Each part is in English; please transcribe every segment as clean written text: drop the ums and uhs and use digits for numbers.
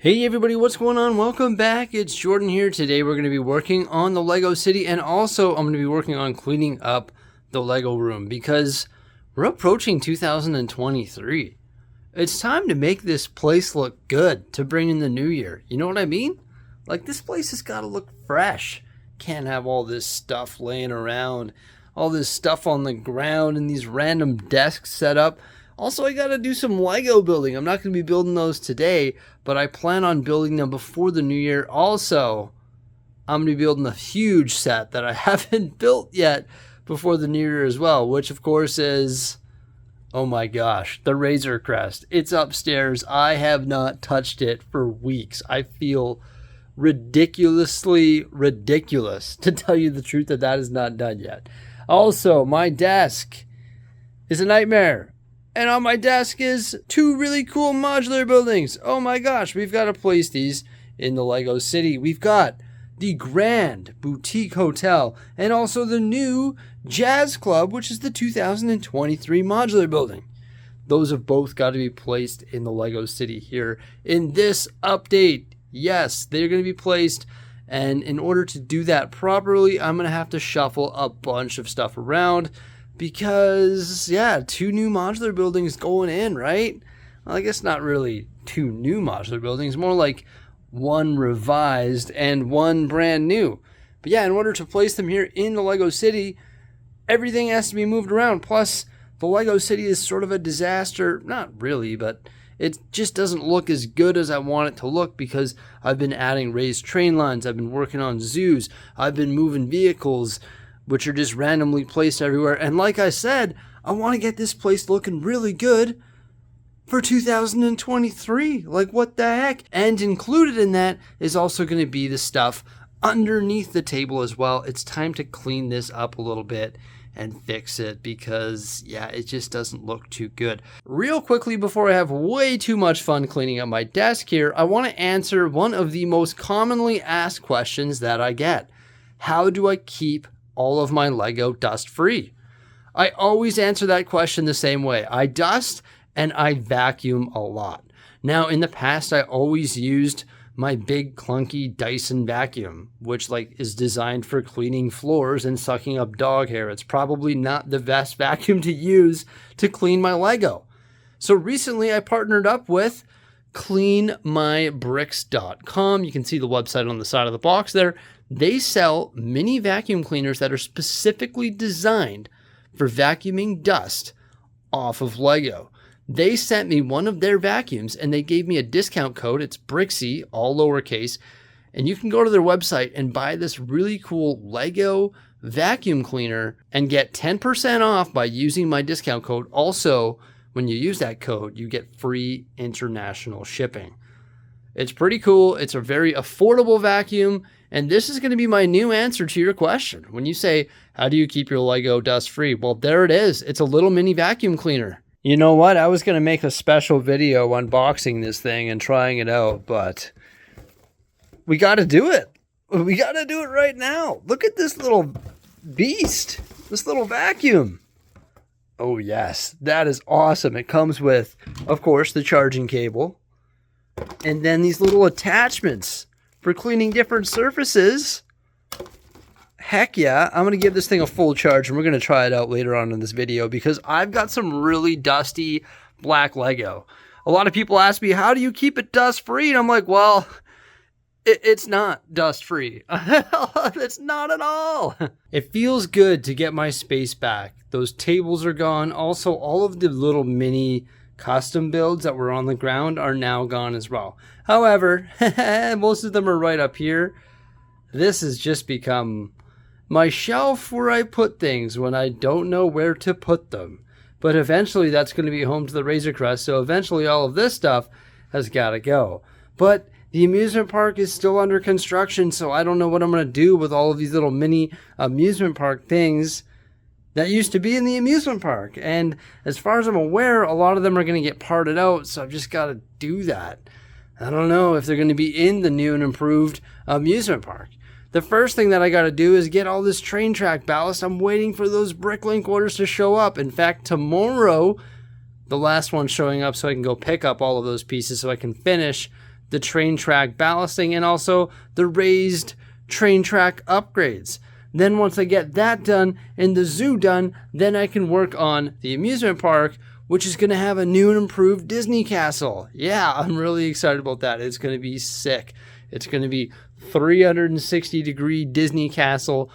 Hey everybody, what's going on? Welcome back. It's Jordan here. Today we're going to be working on the Lego City, and also I'm going to be working on cleaning up the Lego room because we're approaching 2023. It's time to make this place look good to bring in the new year. You know what I mean? Like, this place has got to look fresh. Can't have all this stuff laying around, all this stuff on the ground and these random desks set up. Also, I got to do some Lego building. I'm not going to be building those today, but I plan on building them before the new year. Also, I'm going to be building a huge set that I haven't built yet before the new year as well, which of course is, oh my gosh, the Razor Crest. It's upstairs. I have not touched it for weeks. I feel ridiculously ridiculous, to tell you the truth, that is not done yet. Also, my desk is a nightmare. And on my desk is two really cool modular buildings. Oh my gosh, we've got to place these in the Lego City. We've got the Grand Boutique Hotel and also the new Jazz Club, which is the 2023 modular building. Those have both got to be placed in the Lego City here in this update. Yes, they're going to be placed. And in order to do that properly, I'm going to have to shuffle a bunch of stuff around. Because, yeah, two new modular buildings going in, right? Well, I guess not really two new modular buildings, more like one revised and one brand new. But yeah, in order to place them here in the Lego City, everything has to be moved around. Plus, the Lego City is sort of a disaster. Not really, but it just doesn't look as good as I want it to look because I've been adding raised train lines. I've been working on zoos. I've been moving vehicles, which are just randomly placed everywhere. And like I said, I want to get this place looking really good for 2023. Like, what the heck? And included in that is also going to be the stuff underneath the table as well. It's time to clean this up a little bit and fix it because, yeah, it just doesn't look too good. Real quickly, before I have way too much fun cleaning up my desk here, I want to answer one of the most commonly asked questions that I get. How do I keep all of my Lego dust free? I always answer that question the same way. I dust and I vacuum a lot. Now, in the past, I always used my big clunky Dyson vacuum, which is designed for cleaning floors and sucking up dog hair. It's probably not the best vacuum to use to clean my Lego. So recently I partnered up with cleanmybricks.com. You can see the website on the side of the box there. They sell mini vacuum cleaners that are specifically designed for vacuuming dust off of Lego. They sent me one of their vacuums and they gave me a discount code. It's Bricksie, all lowercase. And you can go to their website and buy this really cool Lego vacuum cleaner and get 10% off by using my discount code. Also, when you use that code, you get free international shipping. It's pretty cool. It's a very affordable vacuum. And this is going to be my new answer to your question. When you say, how do you keep your Lego dust free? Well, there it is. It's a little mini vacuum cleaner. You know what? I was going to make a special video unboxing this thing and trying it out, but we got to do it. We got to do it right now. Look at this little beast, this little vacuum. Oh, yes. That is awesome. It comes with, of course, the charging cable and then these little attachments for cleaning different surfaces. Heck yeah, I'm going to give this thing a full charge and we're going to try it out later on in this video because I've got some really dusty black Lego. A lot of people ask me, how do you keep it dust free? And I'm like, well, it's not dust free. It's not at all. It feels good to get my space back. Those tables are gone. Also, all of the little mini custom builds that were on the ground are now gone as well. However, most of them are right up here. This has just become my shelf where I put things when I don't know where to put them. But eventually that's going to be home to the Razor Crest, so eventually all of this stuff has got to go. But the amusement park is still under construction, so I don't know what I'm going to do with all of these little mini amusement park things that used to be in the amusement park. And as far as I'm aware, a lot of them are going to get parted out, so I've just got to do that. I don't know if they're going to be in the new and improved amusement park. The first thing that I got to do is get all this train track ballast. I'm waiting for those Bricklink orders to show up. In fact, tomorrow, the last one's showing up so I can go pick up all of those pieces so I can finish the train track ballasting, and also the raised train track upgrades. Then once I get that done and the zoo done, then I can work on the amusement park, which is going to have a new and improved Disney castle. Yeah, I'm really excited about that. It's going to be sick. It's going to be 360-degree Disney castle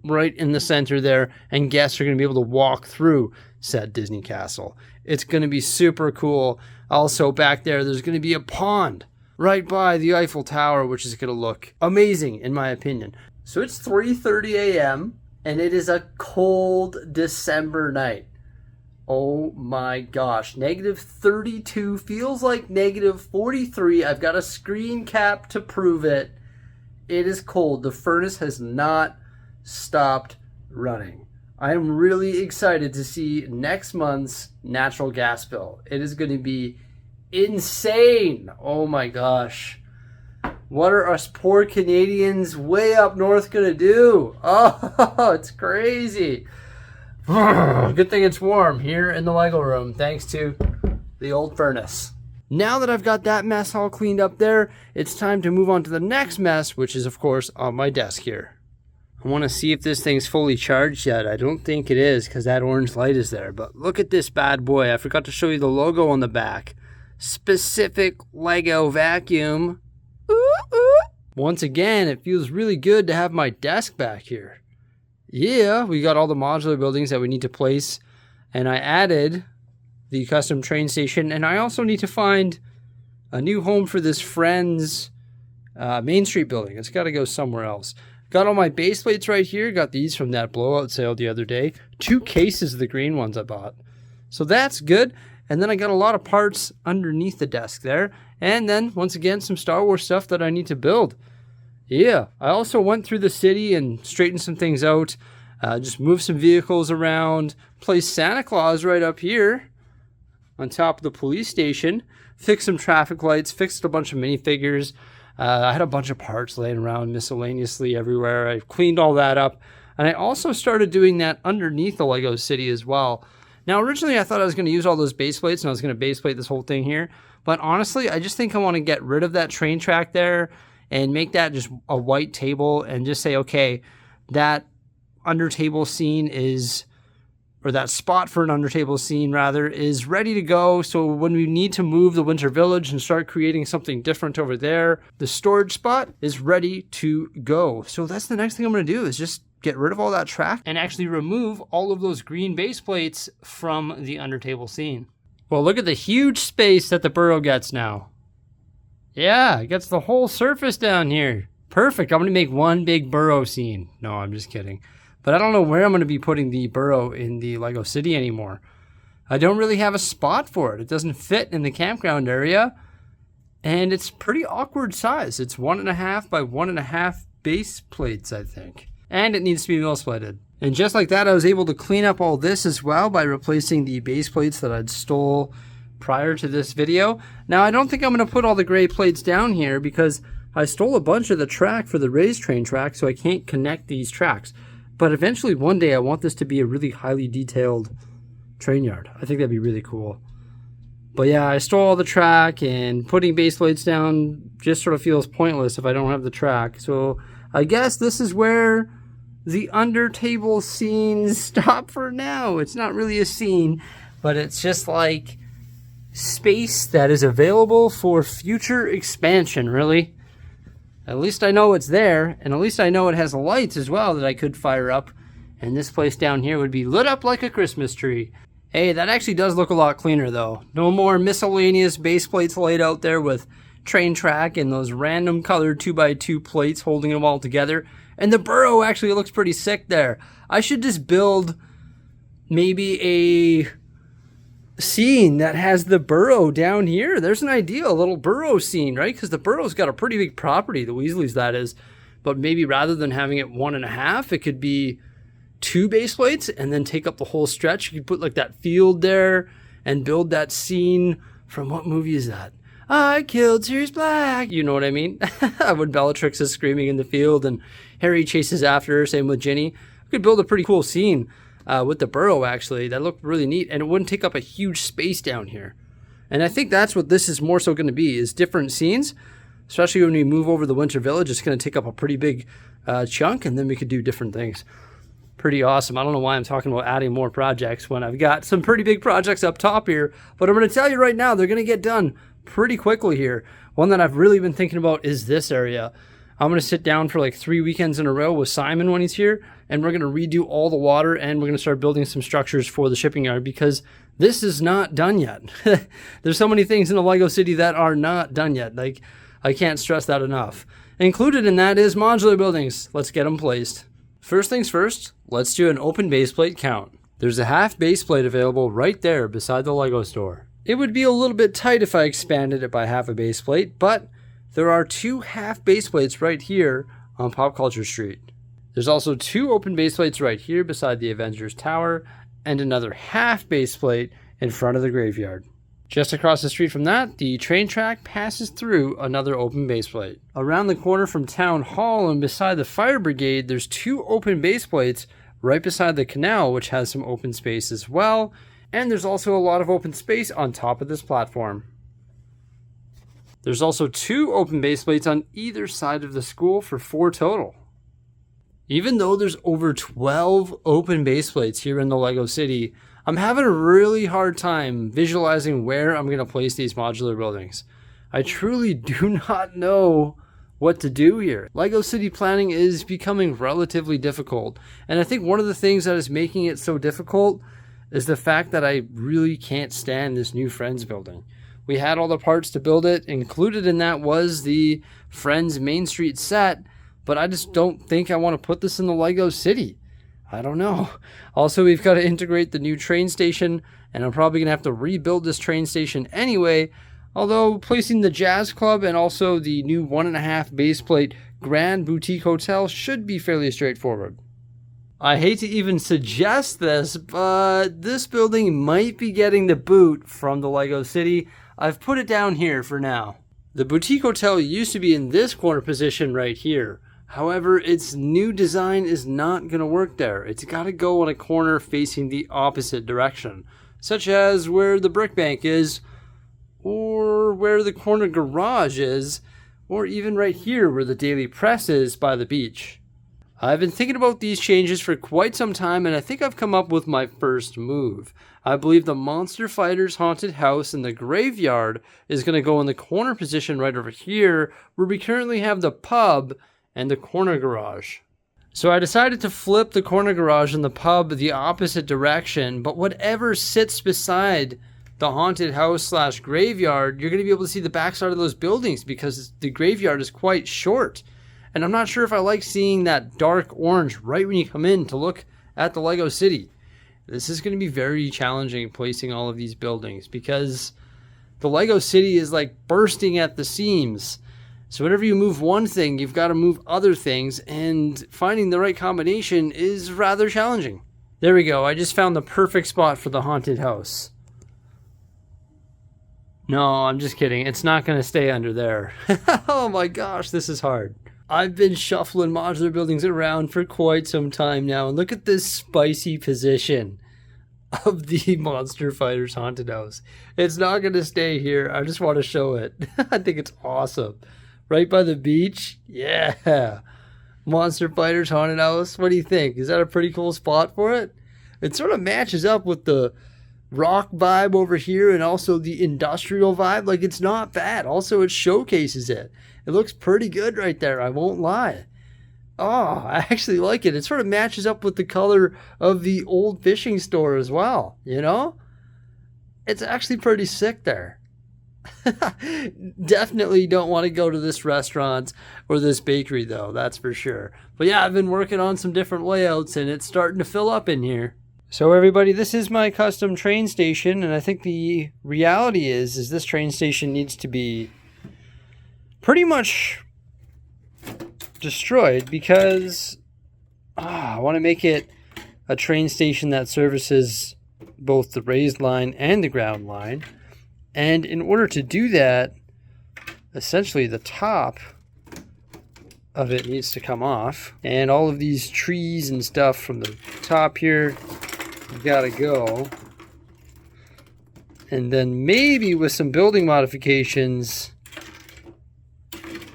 right in the center there, and guests are going to be able to walk through said Disney castle. It's going to be super cool. Also back there's going to be a pond right by the Eiffel Tower, which is going to look amazing in my opinion. So it's 3:30 a.m. and it is a cold December night. Oh my gosh, -32 feels like -43. I've got a screen cap to prove it. It is cold. The furnace has not stopped running. I am really excited to see next month's natural gas bill. It is going to be insane. Oh my gosh. What are us poor Canadians way up north going to do? Oh, it's crazy. Good thing it's warm here in the Lego room, thanks to the old furnace. Now that I've got that mess all cleaned up there, it's time to move on to the next mess, which is of course on my desk here. I want to see if this thing's fully charged yet. I don't think it is because that orange light is there. But look at this bad boy. I forgot to show you the logo on the back. Specific Lego vacuum. Ooh, ooh. Once again, it feels really good to have my desk back here. Yeah, we got all the modular buildings that we need to place. And I added the custom train station. And I also need to find a new home for this Friends Main Street building. It's got to go somewhere else. Got all my base plates right here. Got these from that blowout sale the other day. 2 cases of the green ones I bought. So that's good. And then I got a lot of parts underneath the desk there. And then, once again, some Star Wars stuff that I need to build. Yeah, I also went through the city and straightened some things out. Just moved some vehicles around. Placed Santa Claus right up here on top of the police station. Fixed some traffic lights. Fixed a bunch of minifigures. I had a bunch of parts laying around miscellaneously everywhere. I cleaned all that up. And I also started doing that underneath the Lego City as well. Now, originally I thought I was going to use all those base plates and I was going to base plate this whole thing here. But honestly, I just think I want to get rid of that train track there and make that just a white table and just say, okay, that under table scene is, or that spot for an under table scene rather, is ready to go. So when we need to move the Winter Village and start creating something different over there, the storage spot is ready to go. So that's the next thing I'm going to do, is just get rid of all that track and actually remove all of those green base plates from the under table scene. Well, look at the huge space that the burrow gets now. Yeah, it gets the whole surface down here. Perfect. I'm going to make one big burrow scene. No, I'm just kidding. But I don't know where I'm going to be putting the burrow in the Lego City anymore. I don't really have a spot for it. It doesn't fit in the campground area. And it's pretty awkward size. It's 1.5 by 1.5 base plates, I think. And it needs to be mill splitted. And just like that, I was able to clean up all this as well by replacing the base plates that I'd stole prior to this video. Now, I don't think I'm going to put all the gray plates down here because I stole a bunch of the track for the raised train track, so I can't connect these tracks. But eventually, one day, I want this to be a really highly detailed train yard. I think that'd be really cool. But yeah, I stole all the track, and putting base plates down just sort of feels pointless if I don't have the track. So I guess this is where the under table scenes stop for now. It's not really a scene, but it's just like space that is available for future expansion, really. At least I know it's there, and at least I know it has lights as well that I could fire up, and this place down here would be lit up like a Christmas tree. Hey, that actually does look a lot cleaner though. No more miscellaneous base plates laid out there with train track and those random colored 2x2 plates holding them all together. And the burrow actually looks pretty sick there. I should just build maybe a scene that has the burrow down here. There's an idea, a little burrow scene, right? Because the burrow's got a pretty big property, the Weasleys that is. But maybe rather than having it 1.5, it could be 2 base plates and then take up the whole stretch. You could put like that field there and build that scene from, what movie is that? I killed Sirius Black. You know what I mean? When Bellatrix is screaming in the field and Harry chases after her, same with Ginny. We could build a pretty cool scene with the burrow, actually. That looked really neat, and it wouldn't take up a huge space down here. And I think that's what this is more so going to be, is different scenes. Especially when we move over the Winter Village, it's going to take up a pretty big chunk, and then we could do different things. Pretty awesome. I don't know why I'm talking about adding more projects when I've got some pretty big projects up top here, but I'm going to tell you right now, they're going to get done pretty quickly here. One that I've really been thinking about is this area. I'm going to sit down for like 3 weekends in a row with Simon when he's here, and we're going to redo all the water, and we're going to start building some structures for the shipping yard, because this is not done yet. There's so many things in the Lego City that are not done yet. Like, I can't stress that enough. Included in that is modular buildings. Let's get them placed. First things first, let's do an open base plate count. There's a half base plate available right there beside the Lego store. It would be a little bit tight if I expanded it by half a base plate, but there are 2 half base plates right here on Pop Culture Street. There's also 2 open base plates right here beside the Avengers Tower, and another half base plate in front of the graveyard. Just across the street from that, the train track passes through another open base plate. Around the corner from Town Hall and beside the fire brigade, there's 2 open base plates right beside the canal, which has some open space as well. And there's also a lot of open space on top of this platform. There's also 2 open base plates on either side of the school for 4 total. Even though there's over 12 open base plates here in the Lego City, I'm having a really hard time visualizing where I'm going to place these modular buildings. I truly do not know what to do here. Lego City planning is becoming relatively difficult, and I think one of the things that is making it so difficult is the fact that I really can't stand this new Friends building. We had all the parts to build it. Included in that was the Friends Main Street set, but I just don't think I want to put this in the Lego City. I don't know. Also, we've got to integrate the new train station, and I'm probably going to have to rebuild this train station anyway, although placing the Jazz Club and also the new 1.5 base plate Grand Boutique Hotel should be fairly straightforward. I hate to even suggest this, but this building might be getting the boot from the Lego City. I've put it down here for now. The Boutique Hotel used to be in this corner position right here. However, its new design is not going to work there. It's got to go on a corner facing the opposite direction, such as where the brick bank is, or where the corner garage is, or even right here where the Daily Press is by the beach. I've been thinking about these changes for quite some time, and I think I've come up with my first move. I believe the Monster Fighters haunted house in the graveyard is going to go in the corner position right over here, where we currently have the pub and the corner garage. So I decided to flip the corner garage and the pub the opposite direction, but whatever sits beside the haunted house / graveyard, you're going to be able to see the backside of those buildings because the graveyard is quite short. And I'm not sure if I like seeing that dark orange right when you come in to look at the Lego City. This is going to be very challenging placing all of these buildings because the Lego City is like bursting at the seams. So whenever you move one thing, you've got to move other things, and finding the right combination is rather challenging. There we go. I just found the perfect spot for the haunted house. No, I'm just kidding. It's not going to stay under there. Oh my gosh, this is hard. I've been shuffling modular buildings around for quite some time now, and look at this spicy position of the Monster Fighters haunted house. It's not going to stay here. I just want to show it. I think it's awesome. Right by the beach? Yeah. Monster Fighters haunted house. What do you think? Is that a pretty cool spot for it? It sort of matches up with the rock vibe over here and also the industrial vibe. Like, it's not bad. Also, it showcases it. It looks pretty good right there. I won't lie. Oh, I actually like it. It sort of matches up with the color of the old fishing store as well, you know? It's actually pretty sick there. Definitely don't want to go to this restaurant or this bakery though, that's for sure. But yeah, I've been working on some different layouts and it's starting to fill up in here. So everybody, this is my custom train station, and I think the reality is this train station needs to be pretty much destroyed because I want to make it a train station that services both the raised line and the ground line. And in order to do that, essentially the top of it needs to come off. And all of these trees and stuff from the top here gotta go. And then maybe with some building modifications,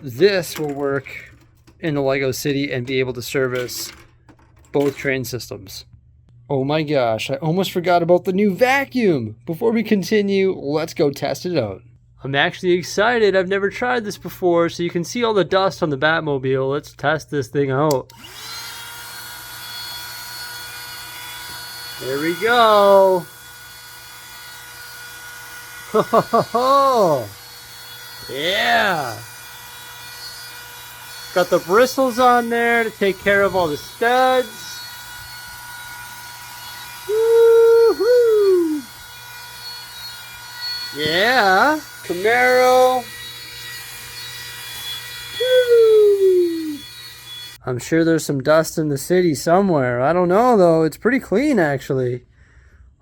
this will work in the Lego City and be able to service both train systems. Oh my gosh, I almost forgot about the new vacuum. Before we continue, let's go test it out. I'm actually excited. I've never tried this before, so you can see all the dust on the Batmobile. Let's test this thing out. There we go. Yeah. Got the bristles on there to take care of all the studs. Woo-hoo. Yeah. Camaro. Woo. I'm sure there's some dust in the city somewhere. I don't know though. It's pretty clean actually.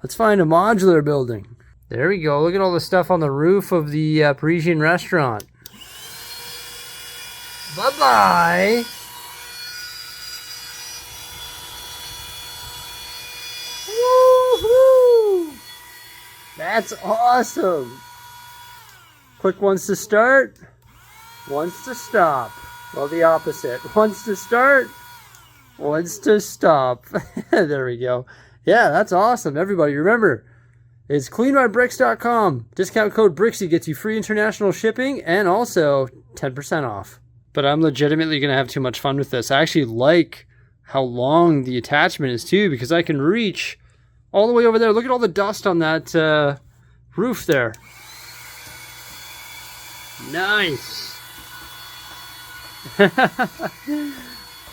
Let's find a modular building. There we go. Look at all the stuff on the roof of the Parisian restaurant. Bye-bye. Woohoo! That's awesome. Quick ones to start, ones to stop. Well, the opposite. Ones to start, ones to stop. There we go. Yeah, that's awesome. Everybody, remember, it's cleanmybricks.com. Discount code Bricksie gets you free international shipping and also 10% off. But I'm legitimately going to have too much fun with this. I actually like how long the attachment is too, because I can reach all the way over there. Look at all the dust on that roof there. Nice.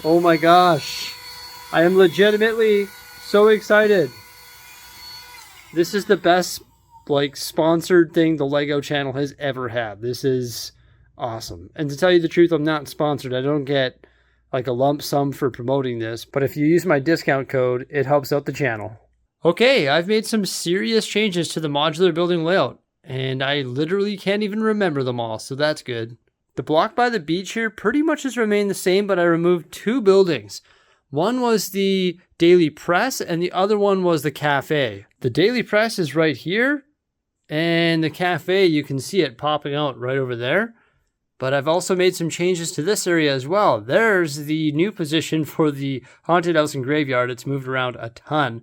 Oh my gosh. I am legitimately so excited. This is the best sponsored thing the Lego channel has ever had. This is awesome. And to tell you the truth, I'm not sponsored. I don't get a lump sum for promoting this, but if you use my discount code, it helps out the channel. Okay, I've made some serious changes to the modular building layout, and I literally can't even remember them all, so that's good. The block by the beach here pretty much has remained the same, but I removed two buildings. One was the Daily Press, and the other one was the cafe. The Daily Press is right here, and the cafe, you can see it popping out right over there. But I've also made some changes to this area as well. There's the new position for the haunted house and graveyard. It's moved around a ton.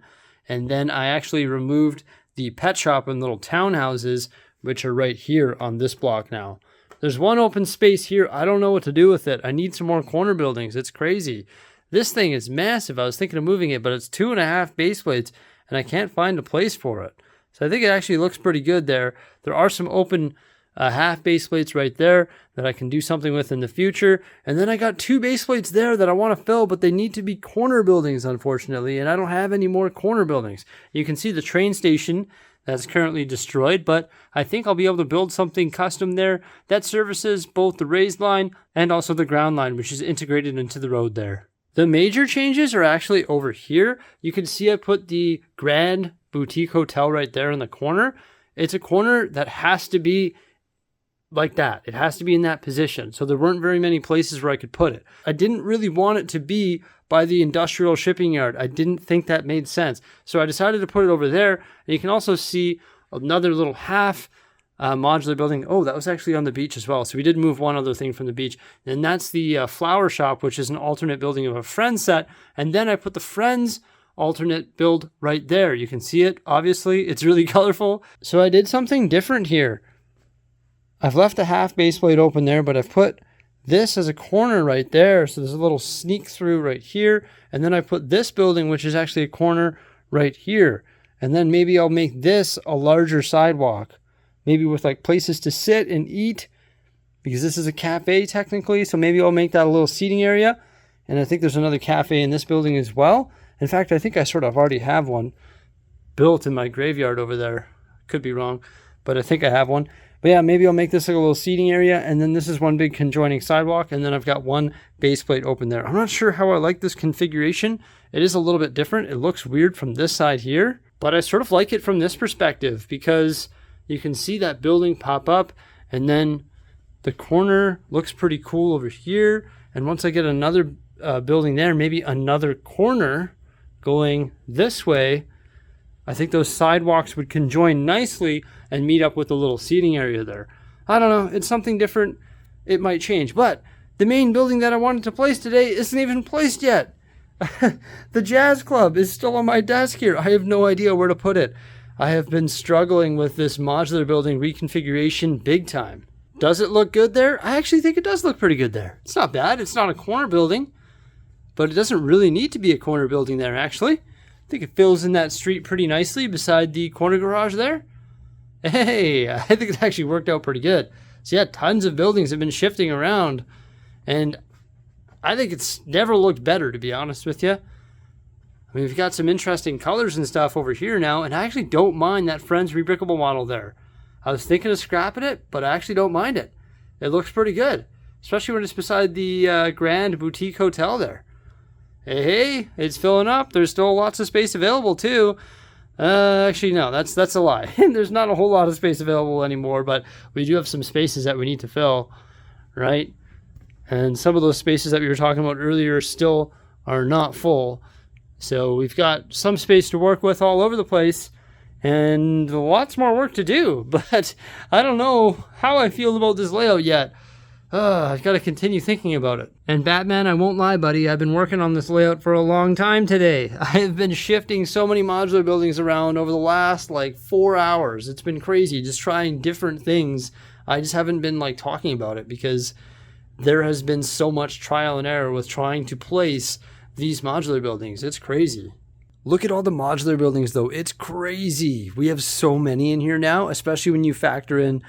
And then I actually removed the pet shop and little townhouses, which are right here on this block now. There's one open space here. I don't know what to do with it. I need some more corner buildings. It's crazy. This thing is massive. I was thinking of moving it, but it's 2.5 base plates, and I can't find a place for it. So I think it actually looks pretty good there. There are some open half base plates right there that I can do something with in the future. And then I got 2 base plates there that I want to fill, but they need to be corner buildings, unfortunately, and I don't have any more corner buildings. You can see the train station that's currently destroyed, but I think I'll be able to build something custom there that services both the raised line and also the ground line, which is integrated into the road there. The major changes are actually over here. You can see I put the Grand Boutique Hotel right there in the corner. It's a corner that has to be like that. It has to be in that position. So there weren't very many places where I could put it. I didn't really want it to be by the industrial shipping yard. I didn't think that made sense. So I decided to put it over there. And you can also see another little half modular building. Oh, that was actually on the beach as well. So we did move one other thing from the beach. And that's the flower shop, which is an alternate building of a Friends set. And then I put the Friends alternate build right there. You can see it. Obviously, it's really colorful. So I did something different here. I've left a half base plate open there, but I've put this as a corner right there. So there's a little sneak through right here. And then I put this building, which is actually a corner right here. And then maybe I'll make this a larger sidewalk, maybe with places to sit and eat, because this is a cafe technically. So maybe I'll make that a little seating area. And I think there's another cafe in this building as well. In fact, I think I sort of already have one built in my graveyard over there. Could be wrong, but I think I have one. But yeah, maybe I'll make this like a little seating area, and then this is one big conjoining sidewalk, and then I've got one base plate open there. I'm not sure how I like this configuration. It is a little bit different. It looks weird from this side here, but I sort of like it from this perspective because you can see that building pop up, and then the corner looks pretty cool over here. And once I get another building there, maybe another corner going this way, I think those sidewalks would conjoin nicely and meet up with the little seating area there. I don't know. It's something different. It might change. But the main building that I wanted to place today isn't even placed yet. The Jazz Club is still on my desk here. I have no idea where to put it. I have been struggling with this modular building reconfiguration big time. Does it look good there? I actually think it does look pretty good there. It's not bad. It's not a corner building, but it doesn't really need to be a corner building there, actually. I think it fills in that street pretty nicely beside the corner garage there. Hey, I think it actually worked out pretty good. So yeah, tons of buildings have been shifting around, and I think it's never looked better, to be honest with you. I mean, we've got some interesting colors and stuff over here now, and I actually don't mind that Friends Rebrickable model there. I was thinking of scrapping it, but I actually don't mind it. It looks pretty good, especially when it's beside the Grand Boutique Hotel there. Hey, it's filling up. There's still lots of space available, too. Actually, no, that's a lie. There's not a whole lot of space available anymore, but we do have some spaces that we need to fill, right? And some of those spaces that we were talking about earlier still are not full. So we've got some space to work with all over the place and lots more work to do. But I don't know how I feel about this layout yet. I've got to continue thinking about it. And Batman, I won't lie, buddy, I've been working on this layout for a long time today. I have been shifting so many modular buildings around over the last 4 hours. It's been crazy, just trying different things. I just haven't been talking about it because there has been so much trial and error with trying to place these modular buildings. It's crazy. Look at all the modular buildings though. It's crazy. We have so many in here now, especially when you factor in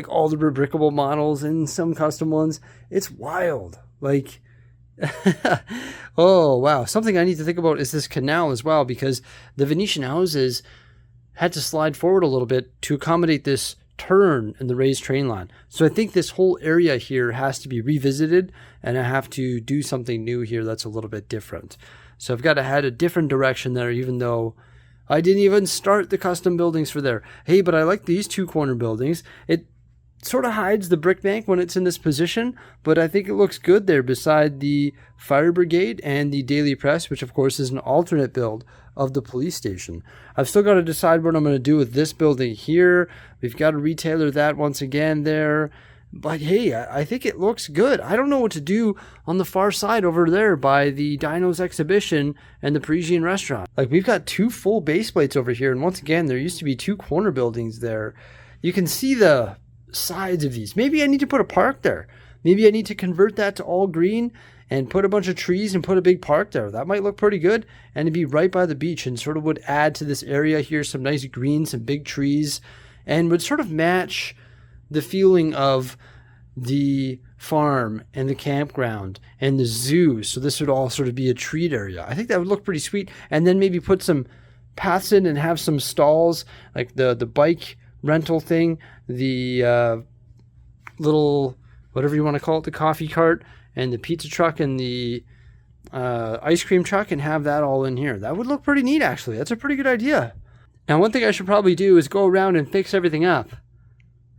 all the rebrickable models and some custom ones. It's wild. Oh wow. Something I need to think about is this canal as well, because the Venetian houses had to slide forward a little bit to accommodate this turn in the raised train line. So I think this whole area here has to be revisited, and I have to do something new here that's a little bit different. So I've got to head a different direction there, even though I didn't even start the custom buildings for there. Hey, but I like these two corner buildings. It sort of hides the brick bank when it's in this position, but I think it looks good there beside the fire brigade and the Daily Press, which of course is an alternate build of the police station. I've still got to decide what I'm going to do with this building here. We've got a retailer that once again there. But hey, I think it looks good. I don't know what to do on the far side over there by the Dinos exhibition and the Parisian restaurant. We've got two full base plates over here, and once again, there used to be two corner buildings there. You can see the sides of these. Maybe I need to put a park there. Maybe I need to convert that to all green and put a bunch of trees and put a big park there. That might look pretty good, and it'd be right by the beach and sort of would add to this area here some nice green, some big trees, and would sort of match the feeling of the farm and the campground and the zoo. So this would all sort of be a treat area. I think that would look pretty sweet. And then maybe put some paths in and have some stalls, like the bike rental thing, the little, whatever you want to call it, the coffee cart and the pizza truck and the ice cream truck, and have that all in here. That would look pretty neat, actually. That's a pretty good idea. Now, one thing I should probably do is go around and fix everything up,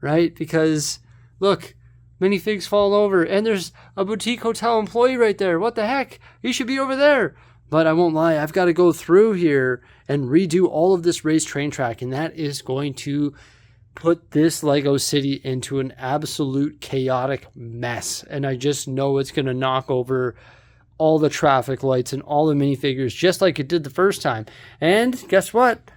right? Because, look, minifigs fall over, and there's a boutique hotel employee right there. What the heck? He should be over there. But I won't lie, I've got to go through here and redo all of this raised train track, and that is going to put this Lego city into an absolute chaotic mess. And I just know it's going to knock over all the traffic lights and all the minifigures just like it did the first time. And guess what?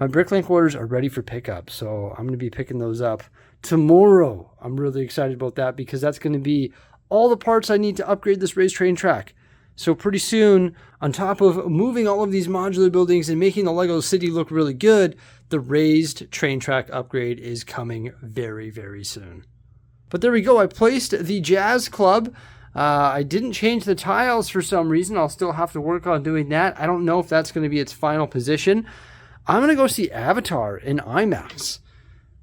My Bricklink orders are ready for pickup, so I'm going to be picking those up tomorrow. I'm really excited about that because that's going to be all the parts I need to upgrade this raised train track. So pretty soon, on top of moving all of these modular buildings and making the Lego city look really good, the raised train track upgrade is coming very, very soon. But there we go. I placed the Jazz Club. I didn't change the tiles for some reason. I'll still have to work on doing that. I don't know if that's going to be its final position. I'm going to go see Avatar in IMAX.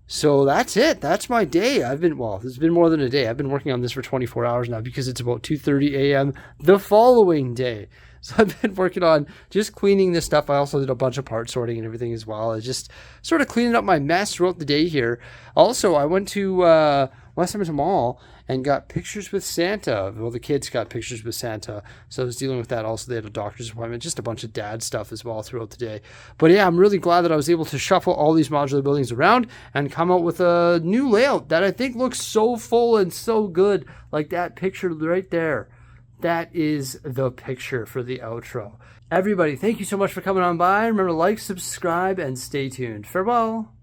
So that's it. That's my day. It's been more than a day. I've been working on this for 24 hours now because it's about 2:30 a.m. the following day. So I've been working on just cleaning this stuff. I also did a bunch of part sorting and everything as well. I just sort of cleaning up my mess throughout the day here. Also, I went to West Edmonton Mall and got pictures with Santa. Well, the kids got pictures with Santa, so I was dealing with that. Also, they had a doctor's appointment, just a bunch of dad stuff as well throughout the day. But yeah, I'm really glad that I was able to shuffle all these modular buildings around and come out with a new layout that I think looks so full and so good. Like that picture right there. That is the picture for the outro. Everybody, thank you so much for coming on by. Remember to like, subscribe, and stay tuned. Farewell.